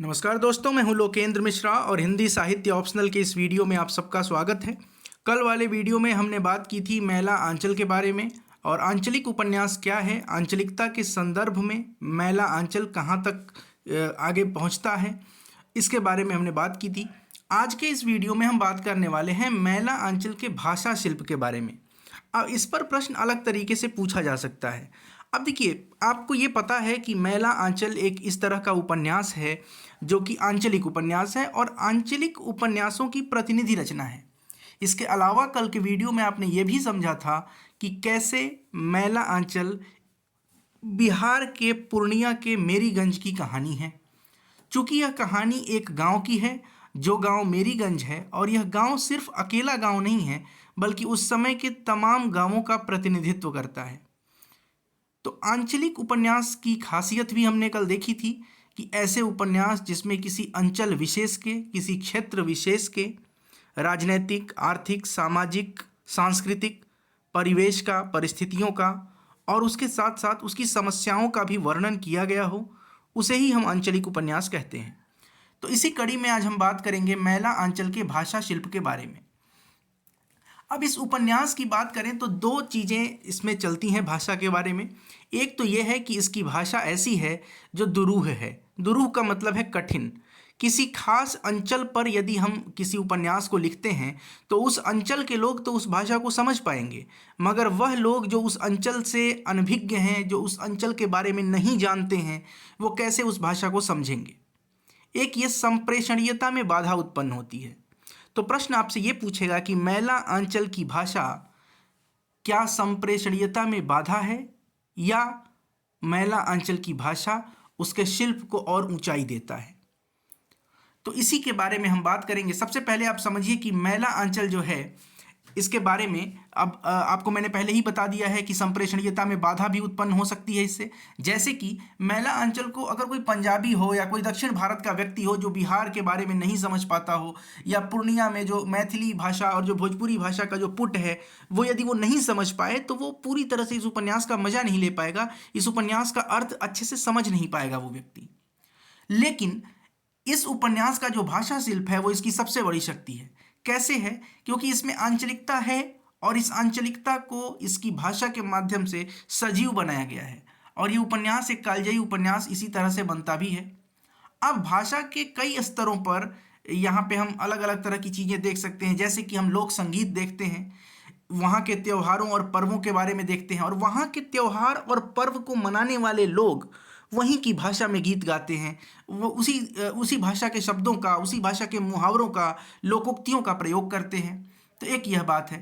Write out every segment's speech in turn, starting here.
नमस्कार दोस्तों, मैं हूं लोकेंद्र मिश्रा और हिंदी साहित्य ऑप्शनल के इस वीडियो में आप सबका स्वागत है। कल वाले वीडियो में हमने बात की थी मैला आंचल के बारे में और आंचलिक उपन्यास क्या है, आंचलिकता के संदर्भ में मैला आंचल कहाँ तक आगे पहुँचता है, इसके बारे में हमने बात की थी। आज के इस वीडियो में हम बात करने वाले हैं मैला आंचल के भाषा शिल्प के बारे में। अब इस पर प्रश्न अलग तरीके से पूछा जा सकता है। अब देखिए, आपको ये पता है कि मैला आंचल एक इस तरह का उपन्यास है जो कि आंचलिक उपन्यास है और आंचलिक उपन्यासों की प्रतिनिधि रचना है। इसके अलावा कल के वीडियो में आपने ये भी समझा था कि कैसे मैला आंचल बिहार के पूर्णिया के मेरीगंज की कहानी है। चूँकि यह कहानी एक गांव की है जो गांव मेरीगंज है, और यह गांव सिर्फ अकेला गांव नहीं है बल्कि उस समय के तमाम गांवों का प्रतिनिधित्व करता है। तो आंचलिक उपन्यास की खासियत भी हमने कल देखी थी कि ऐसे उपन्यास जिसमें किसी अंचल विशेष के, किसी क्षेत्र विशेष के राजनैतिक, आर्थिक, सामाजिक, सांस्कृतिक परिवेश का, परिस्थितियों का और उसके साथ साथ उसकी समस्याओं का भी वर्णन किया गया हो, उसे ही हम आंचलिक उपन्यास कहते हैं। तो इसी कड़ी में आज हम बात करेंगे मैला आंचल के भाषा शिल्प के बारे में। अब इस उपन्यास की बात करें तो दो चीज़ें इसमें चलती हैं भाषा के बारे में। एक तो यह है कि इसकी भाषा ऐसी है जो दुरूह है। दुरूह का मतलब है कठिन। किसी खास अंचल पर यदि हम किसी उपन्यास को लिखते हैं तो उस अंचल के लोग तो उस भाषा को समझ पाएंगे, मगर वह लोग जो उस अंचल से अनभिज्ञ हैं, जो उस अंचल के बारे में नहीं जानते हैं, वो कैसे उस भाषा को समझेंगे। एक ये संप्रेषणीयता में बाधा उत्पन्न होती है। तो प्रश्न आपसे ये पूछेगा कि मैला आंचल की भाषा क्या संप्रेषणीयता में बाधा है या मैला आंचल की भाषा उसके शिल्प को और ऊंचाई देता है। तो इसी के बारे में हम बात करेंगे। सबसे पहले आप समझिए कि मैला आंचल जो है, इसके बारे में अब आपको मैंने पहले ही बता दिया है कि संप्रेषणीयता में बाधा भी उत्पन्न हो सकती है इससे। जैसे कि मैला आंचल को अगर कोई पंजाबी हो या कोई दक्षिण भारत का व्यक्ति हो जो बिहार के बारे में नहीं समझ पाता हो, या पूर्णिया में जो मैथिली भाषा और जो भोजपुरी भाषा का जो पुट है वो यदि वो नहीं समझ पाए तो वो पूरी तरह से इस उपन्यास का मजा नहीं ले पाएगा, इस उपन्यास का अर्थ अच्छे से समझ नहीं पाएगा वो व्यक्ति। लेकिन इस उपन्यास का जो भाषा शिल्प है वो इसकी सबसे बड़ी शक्ति है। कैसे है? क्योंकि इसमें आंचलिकता है और इस आंचलिकता को इसकी भाषा के माध्यम से सजीव बनाया गया है, और ये उपन्यास एक कालजयी उपन्यास इसी तरह से बनता भी है। अब भाषा के कई स्तरों पर यहाँ पे हम अलग अलग तरह की चीज़ें देख सकते हैं। जैसे कि हम लोक संगीत देखते हैं, वहाँ के त्योहारों और पर्वों के बारे में देखते हैं, और वहाँ के त्योहार और पर्व को मनाने वाले लोग वहीं की भाषा में गीत गाते हैं। वो उसी भाषा के शब्दों का, उसी भाषा के मुहावरों का, लोकोक्तियों का प्रयोग करते हैं। तो एक यह बात है।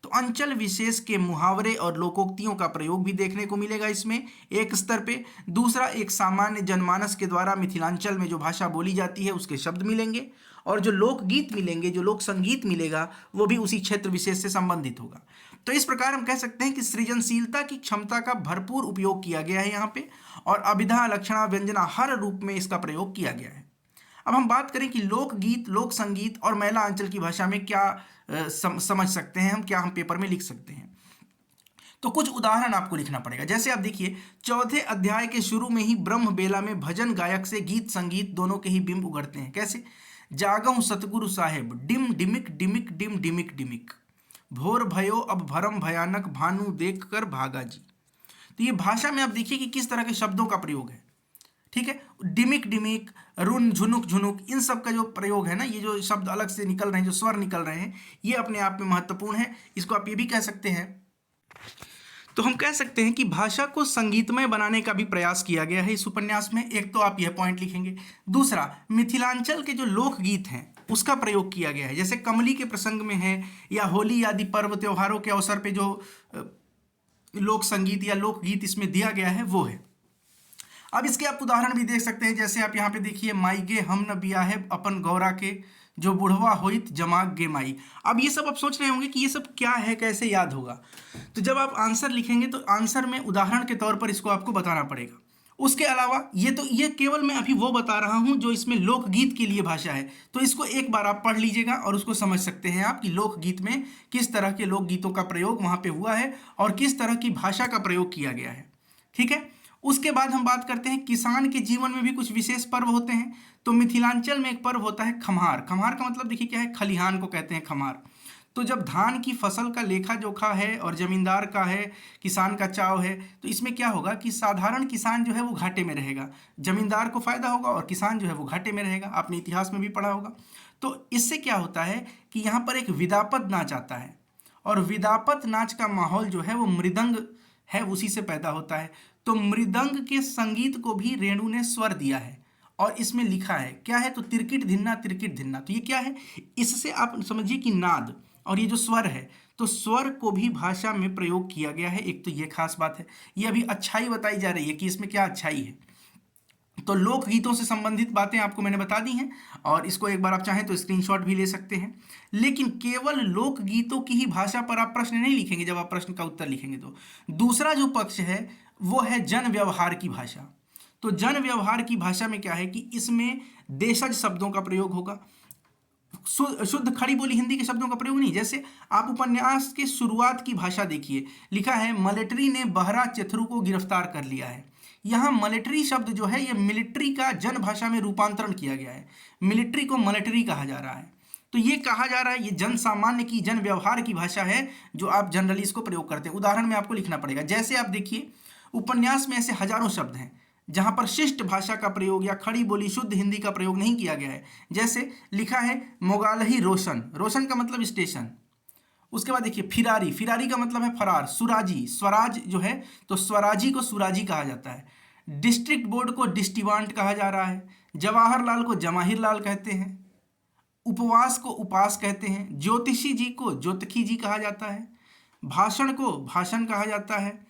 तो अंचल विशेष के मुहावरे और लोकोक्तियों का प्रयोग भी देखने को मिलेगा इसमें एक स्तर पे। दूसरा, एक सामान्य जनमानस के द्वारा मिथिलांचल में जो भाषा बोली जाती है उसके शब्द मिलेंगे, और जो लोकगीत मिलेंगे, जो लोक संगीत मिलेगा, वो भी उसी क्षेत्र विशेष से संबंधित होगा। तो इस प्रकार हम कह सकते हैं कि सृजनशीलता की क्षमता का भरपूर उपयोग किया गया है यहाँ पे, और अभिधा, लक्षणा, व्यंजना हर रूप में इसका प्रयोग किया गया है। अब हम बात करें कि लोकगीत, लोक संगीत और मैला आंचल की भाषा में क्या समझ सकते हैं हम, क्या हम पेपर में लिख सकते हैं। तो कुछ उदाहरण आपको लिखना पड़ेगा। जैसे आप देखिए, चौथे अध्याय के शुरू में ही ब्रह्म बेला में भजन गायक से गीत संगीत दोनों के ही बिंब उगड़ते हैं। कैसे? जागहु सतगुरु साहेब, डिम डिमिक डिमिक डिम डिमिक डिमिक, भोर भयो अब भरम भयानक, भानु देख कर भागा जी। तो ये भाषा में आप देखिए कि किस तरह के शब्दों का प्रयोग है। ठीक है, डिमिक डिमिक, रुन, झुनुक झुनुक, इन सब का जो प्रयोग है ना, ये जो शब्द अलग से निकल रहे हैं, जो स्वर निकल रहे हैं, ये अपने आप में महत्वपूर्ण है। इसको आप ये भी कह सकते हैं। तो हम कह सकते हैं कि भाषा को संगीतमय बनाने का भी प्रयास किया गया है इस उपन्यास में। एक तो आप यह पॉइंट लिखेंगे। दूसरा, मिथिलांचल के जो लोकगीत हैं उसका प्रयोग किया गया है। जैसे कमली के प्रसंग में है, या होली आदि पर्व त्योहारों के अवसर पे जो लोक संगीत या लोकगीत इसमें दिया गया है वो है। अब इसके आप उदाहरण भी देख सकते हैं। जैसे आप यहाँ पे देखिए, माई गे हम न बिया है अपन गौरा के, जो बुढ़वा होइत जमाग गे माई। अब ये सब आप सोच रहे होंगे कि ये सब क्या है, कैसे याद होगा। तो जब आप आंसर लिखेंगे तो आंसर में उदाहरण के तौर पर इसको आपको बताना पड़ेगा। उसके अलावा ये केवल मैं अभी वो बता रहा हूँ जो इसमें लोकगीत के लिए भाषा है। तो इसको एक बार आप पढ़ लीजिएगा और उसको समझ सकते हैं आप कि लोकगीत में किस तरह के लोकगीतों का प्रयोग वहाँ पे हुआ है और किस तरह की भाषा का प्रयोग किया गया है। ठीक है। उसके बाद हम बात करते हैं किसान के जीवन में भी कुछ विशेष पर्व होते हैं। तो मिथिलांचल में एक पर्व होता है खम्हार। खम्हार का मतलब देखिए क्या है, खलिहान को कहते हैं खम्हार। तो जब धान की फसल का लेखा जोखा है और जमींदार का है, किसान का चाव है, तो इसमें क्या होगा कि साधारण किसान जो है वो घाटे में रहेगा, जमींदार को फायदा होगा और किसान जो है वो घाटे में रहेगा। आपने इतिहास में भी पढ़ा होगा। तो इससे क्या होता है कि यहाँ पर एक विदापद नाच आता है, और विदापत नाच का माहौल जो है वो मृदंग है उसी से पैदा होता है। तो मृदंग के संगीत को भी रेणु ने स्वर दिया है, और इसमें लिखा है क्या है, तो तिरकिट धिन्ना तिरकिट धिन्ना। तो ये क्या है, इससे आप समझिए कि नाद और ये जो स्वर है, तो स्वर को भी भाषा में प्रयोग किया गया है। एक तो ये खास बात है। ये अभी अच्छाई बताई जा रही है कि इसमें क्या अच्छाई है। तो लोकगीतों से संबंधित बातें आपको मैंने बता दी हैं, और इसको एक बार आप चाहें तो स्क्रीनशॉट भी ले सकते हैं। लेकिन केवल लोकगीतों की ही भाषा पर आप प्रश्न नहीं लिखेंगे जब आप प्रश्न का उत्तर लिखेंगे। तो दूसरा जो पक्ष है वो है जन व्यवहार की भाषा। तो जन व्यवहार की भाषा में क्या है कि इसमें देशज शब्दों का प्रयोग होगा, शुद्ध खड़ी बोली हिंदी के शब्दों का प्रयोग नहीं। जैसे आप उपन्यास के शुरुआत की भाषा देखिए, लिखा है मिलिट्री ने बहरा चेथरू को गिरफ्तार कर लिया है। यहाँ मिलिट्री शब्द जो है ये मिलिट्री का जन भाषा में रूपांतरण किया गया है, मिलिट्री को मिलिट्री कहा जा रहा है। तो ये कहा जा रहा है ये जन सामान्य की, जन व्यवहार की भाषा है जो आप जनरली इसको प्रयोग करते हैं। उदाहरण में आपको लिखना पड़ेगा। जैसे आप देखिए उपन्यास में ऐसे हजारों शब्द हैं जहाँ पर शिष्ट भाषा का प्रयोग या खड़ी बोली शुद्ध हिंदी का प्रयोग नहीं किया गया है। जैसे लिखा है मोगालही रोशन, रोशन का मतलब स्टेशन। उसके बाद देखिए फिरारी, फिरारी का मतलब है फरार। सुराजी, स्वराज जो है तो स्वराजी को सुराजी कहा जाता है। डिस्ट्रिक्ट बोर्ड को डिस्टिवांट कहा जा रहा है। जवाहरलाल को जमाहिर लाल कहते हैं। उपवास को उपास कहते हैं। ज्योतिषी जी को ज्योतिषी जी कहा जाता है। भाषण को भाषण कहा जाता है।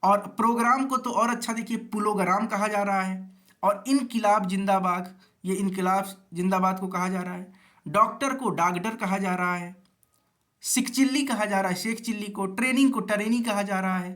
और प्रोग्राम को तो और अच्छा देखिए पुलोग्राम कहा जा रहा है। और इनकिलाब जिंदाबाद, ये इनकिलाब जिंदाबाद को कहा जा रहा है। डॉक्टर को डॉक्टर कहा जा रहा है। सिख चिल्ली कहा जा रहा है शेख चिल्ली को। ट्रेनिंग को ट्रेनी कहा जा रहा है।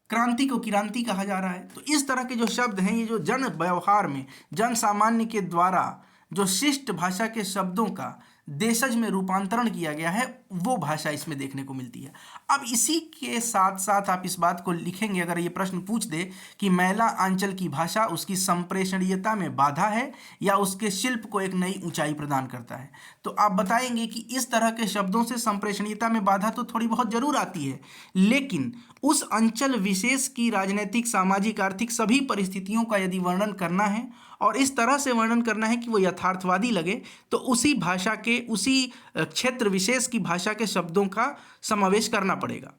क्रांति को क्रांति कहा जा रहा है। तो इस तरह के जो शब्द हैं, ये जो जन व्यवहार में जन सामान्य के द्वारा जो शिष्ट भाषा के शब्दों का देशज में रूपांतरण किया गया है, वो भाषा इसमें देखने को मिलती है। अब इसी के साथ साथ आप इस बात को लिखेंगे, अगर ये प्रश्न पूछ दे कि मैला आंचल की भाषा उसकी संप्रेषणीयता में बाधा है या उसके शिल्प को एक नई ऊंचाई प्रदान करता है, तो आप बताएंगे कि इस तरह के शब्दों से संप्रेषणीयता में बाधा तो थोड़ी बहुत जरूर आती है, लेकिन उस अंचल विशेष की राजनीतिक, सामाजिक, आर्थिक सभी परिस्थितियों का यदि वर्णन करना है और इस तरह से वर्णन करना है कि वो यथार्थवादी लगे, तो उसी भाषा के, उसी क्षेत्र विशेष की भाषा के शब्दों का समावेश करना पड़ेगा।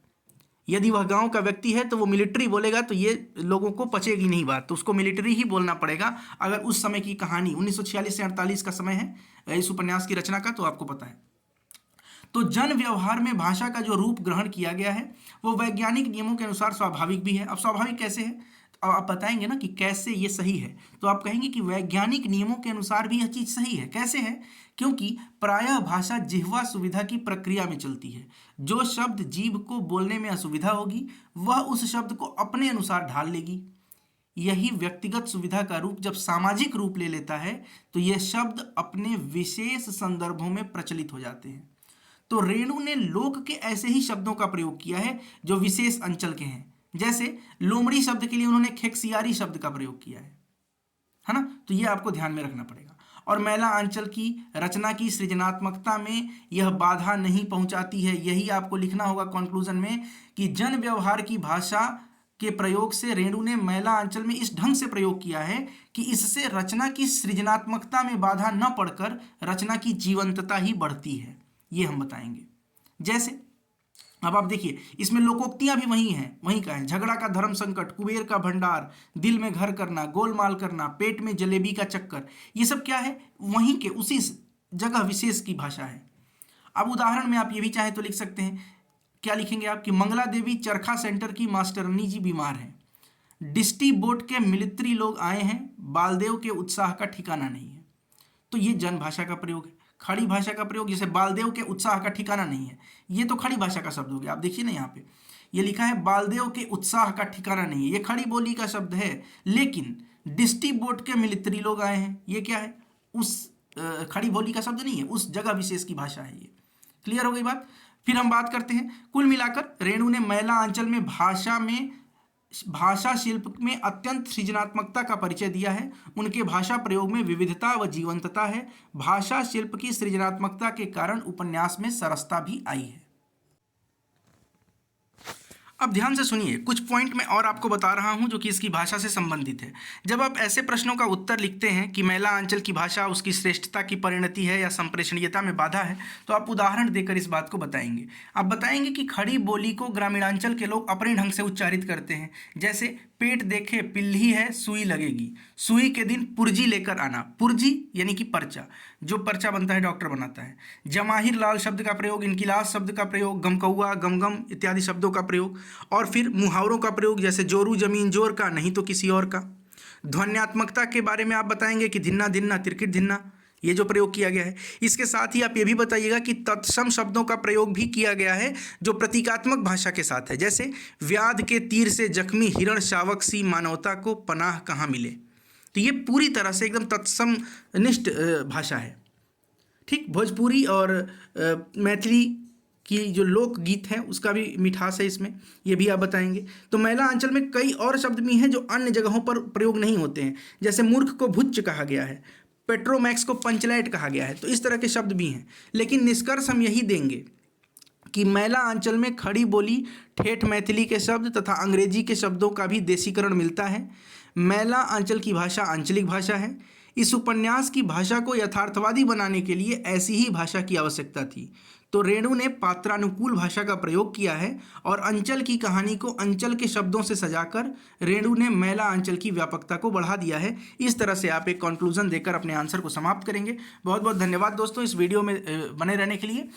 यदि वह गांव का व्यक्ति है तो वो मिलिट्री बोलेगा तो ये लोगों को पचेगी नहीं बात, तो उसको मिलिट्री ही बोलना पड़ेगा। अगर उस समय की कहानी 1946 से 48 का समय है इस उपन्यास की रचना का, तो आपको पता है। तो जन व्यवहार में भाषा का जो रूप ग्रहण किया गया है वो वैज्ञानिक नियमों के अनुसार स्वाभाविक भी है। अब स्वाभाविक कैसे है, अब आप बताएंगे ना कि कैसे ये सही है, तो आप कहेंगे कि वैज्ञानिक नियमों के अनुसार भी यह चीज़ सही है। कैसे है, क्योंकि प्रायः भाषा जिह्वा सुविधा की प्रक्रिया में चलती है। जो शब्द जीभ को बोलने में असुविधा होगी वह उस शब्द को अपने अनुसार ढाल लेगी। यही व्यक्तिगत सुविधा का रूप जब सामाजिक रूप ले लेता है तो यह शब्द अपने विशेष संदर्भों में प्रचलित हो जाते हैं। तो रेणु ने लोक के ऐसे ही शब्दों का प्रयोग किया है जो विशेष अंचल के हैं। जैसे लोमड़ी शब्द के लिए उन्होंने खेकसियारी शब्द का प्रयोग किया है ना, तो ये आपको ध्यान में रखना पड़ेगा। और मैला अंचल की रचना की सृजनात्मकता में यह बाधा नहीं पहुंचाती है। यही आपको लिखना होगा कंक्लूजन में कि जन व्यवहार की भाषा के प्रयोग से रेणु ने मैला अंचल में इस ढंग से प्रयोग किया है कि इससे रचना की सृजनात्मकता में बाधा न पड़कर रचना की जीवंतता ही बढ़ती है, ये हम बताएंगे। जैसे अब आप देखिए इसमें लोकोक्तियां भी वही हैं, वही का है। झगड़ा का धर्म संकट, कुबेर का भंडार, दिल में घर करना, गोलमाल करना, पेट में जलेबी का चक्कर, ये सब क्या है, वहीं के उसी जगह विशेष की भाषा है। अब उदाहरण में आप ये भी चाहें तो लिख सकते हैं, क्या लिखेंगे आप कि मंगला देवी चरखा सेंटर की मास्टरनी जी बीमार हैं। डिस्टी बोट के मिलिट्री लोग आए हैं, बालदेव के उत्साह का ठिकाना नहीं है। तो ये जन भाषा का प्रयोग है। खड़ी भाषा का प्रयोग, जैसे बालदेव के उत्साह का ठिकाना नहीं है, ये तो खड़ी भाषा का शब्द हो गया। आप देखिए ना यहाँ पे ये लिखा है बालदेव के उत्साह का ठिकाना नहीं है, ये खड़ी बोली का शब्द है। लेकिन डिस्टी बोट के मिलिट्री लोग आए हैं, ये क्या है, उस खड़ी बोली का शब्द नहीं है, उस जगह विशेष की भाषा है ये। क्लियर हो गई बात। फिर हम बात करते हैं, कुल मिलाकर रेणु ने मैला अंचल में भाषा में भाषा शिल्प में अत्यंत सृजनात्मकता का परिचय दिया है। उनके भाषा प्रयोग में विविधता व जीवंतता है। भाषा शिल्प की सृजनात्मकता के कारण उपन्यास में सरसता भी आई है। अब ध्यान से सुनिए, कुछ पॉइंट मैं और आपको बता रहा हूं जो कि इसकी भाषा से संबंधित है। जब आप ऐसे प्रश्नों का उत्तर लिखते हैं कि मैला अंचल की भाषा उसकी श्रेष्ठता की परिणति है या संप्रेषणीयता में बाधा है, तो आप उदाहरण देकर इस बात को बताएंगे। आप बताएंगे कि खड़ी बोली को ग्रामीणांचल के लोग अपने ढंग से उच्चारित करते हैं, जैसे पेट देखे पिल्ली है सुई लगेगी, सुई के दिन पुर्जी लेकर आना। पुर्जी यानी कि पर्चा, जो पर्चा बनता है डॉक्टर बनाता है। जमाहिर लाल शब्द का प्रयोग, इनकिलास शब्द का प्रयोग, गमकौआ, गमगम इत्यादि शब्दों का प्रयोग, और फिर मुहावरों का प्रयोग, जैसे जोरू जमीन जोर का नहीं तो किसी और का। ध्वन्यात्मकता के बारे में आप बताएंगे कि धिन्ना धिन्ना तिरकिट धिन्ना, ये जो प्रयोग किया गया है। इसके साथ ही आप ये भी बताइएगा कि तत्सम शब्दों का प्रयोग भी किया गया है जो प्रतीकात्मक भाषा के साथ है, जैसे व्याध के तीर से जख्मी हिरण शावक सी मानवता को पनाह कहाँ मिले। तो ये पूरी तरह से एकदम तत्सम निष्ठ भाषा है। ठीक, भोजपुरी और मैथिली की जो लोकगीत है उसका भी मिठास है इसमें, ये भी आप बताएंगे। तो मैला अंचल में कई और शब्द भी हैं जो अन्य जगहों पर प्रयोग नहीं होते हैं, जैसे मूर्ख को भुच्च कहा गया है, पेट्रोमैक्स को पंचलाइट कहा गया है। तो इस तरह के शब्द भी हैं, लेकिन निष्कर्ष हम यही देंगे कि मैला अंचल में खड़ी बोली, ठेठ मैथिली के शब्द तथा अंग्रेजी के शब्दों का भी देशीकरण मिलता है। मैला अंचल की भाषा आंचलिक भाषा है। इस उपन्यास की भाषा को यथार्थवादी बनाने के लिए ऐसी ही भाषा की आवश्यकता थी, तो रेणु ने पात्रानुकूल भाषा का प्रयोग किया है और अंचल की कहानी को अंचल के शब्दों से सजाकर रेणु ने मैला अंचल की व्यापकता को बढ़ा दिया है। इस तरह से आप एक कंक्लूजन देकर अपने आंसर को समाप्त करेंगे। बहुत बहुत धन्यवाद दोस्तों इस वीडियो में बने रहने के लिए।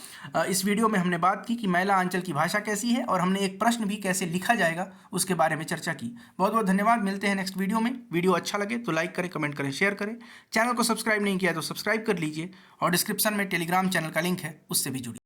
इस वीडियो में हमने बात की कि मैला अंचल की भाषा कैसी है और हमने एक प्रश्न भी कैसे लिखा जाएगा उसके बारे में चर्चा की। बहुत बहुत धन्यवाद, मिलते हैं नेक्स्ट वीडियो में। वीडियो अच्छा लगे तो लाइक करें, कमेंट करें, शेयर करें। चैनल को सब्सक्राइब नहीं किया तो सब्सक्राइब कर लीजिए और डिस्क्रिप्शन में टेलीग्राम चैनल का लिंक है, उससे भी जुड़िए।